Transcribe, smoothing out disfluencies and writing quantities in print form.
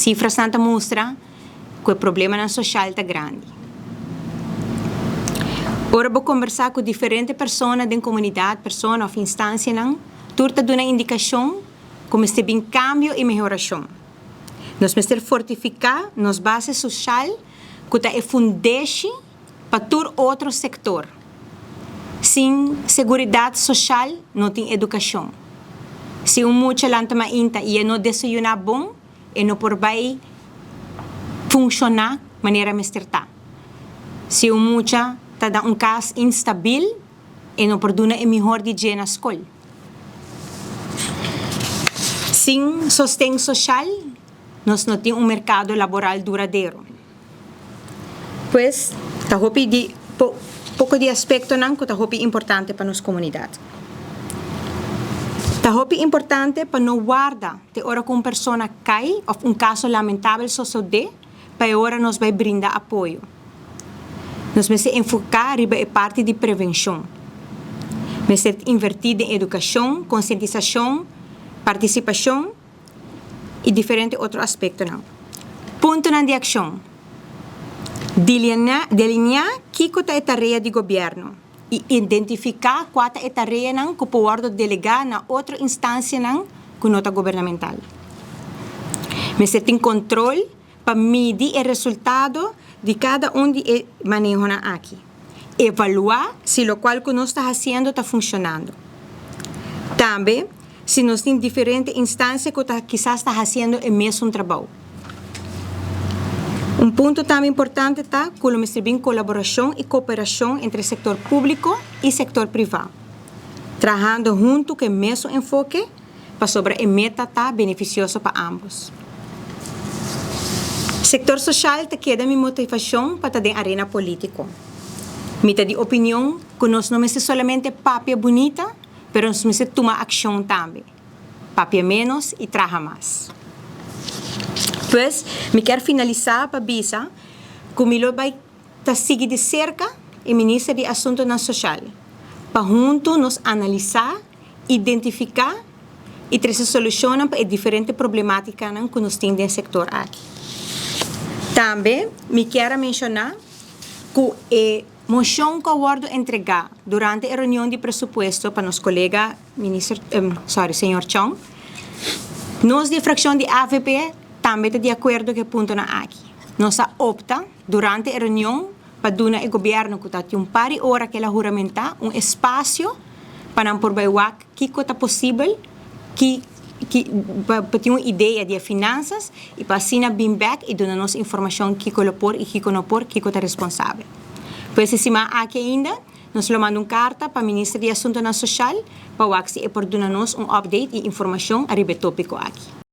cifras não mostram que o problema na social está grande. Ora vou conversar com diferentes pessoas da comunidade, pessoas ou instâncias, turta de uma indicação como este bem cambio e melhoração. Nós precisamos fortificar nossa base social que é fundeixe para todo outro setor. Sem segurança social, não tem educação. Se muita lanta mainta e não desayunar bom, e não por vai funcionar de maneira mesterta. Se muita está dando caso instável, e não por duna é melhor de dia na escola. Sem sustento social, nós não temos mercado laboral duradouro. Pois, está de pouco de aspecto não que está importante para nossa comunidade. Está importante para não guardar de hora que uma pessoa cai ou caso lamentável sucede, para hora nós vai brindar apoio. Nós precisamos enfocar em parte de prevenção. Precisamos invertir em educação, conscientização, participação e diferentes outros aspectos. Ponto de ação. Delinear que é a tarefa do governo e identificar qual é a tarefa que pode delegar na outra instância que não é governamental. Precisamos ter controle para medir o resultado de cada de manejo aqui. Evaluar se o qual que nós está fazendo está funcionando. Também, se nós temos diferentes instâncias que quizás está fazendo o mesmo trabalho. Um ponto também importante está que nós temos colaboração e cooperação entre o setor público e o setor privado. Trabalhando junto com o mesmo enfoque para sobre a meta está beneficioso para ambos. O setor social te queda minha motivação para estar na arena política. Minha de opinião que nós não somos somente papia bonita, mas nós precisamos tomar ação também. Papia menos e trabalhar mais. Pois, me quero finalizar para dizer que o melhor vai seguir de cerca o Ministro de Assuntos Sociais, para juntos nós analisar, identificar e trazer soluções para as diferentes problemáticas que nós temos no setor aqui. Também me quero mencionar que a moção que eu entregar durante a reunião de presupuesto para nosso colega senhor Chong, nós de fração de AVP também estamos de acordo com o ponto aqui. Nós opta durante a reunião para dar ao governo que tem par de horas que ela juramentar espaço para não provar que é possível para ter uma ideia de finanças e para assinar bem back e dar-nos informação que colopor e que não por, que é responsável. Pois se aqui ainda, nós lhe mandamos uma carta para o Ministro de Assuntos Sociais para que por dar-nos update e informação a tópico aqui.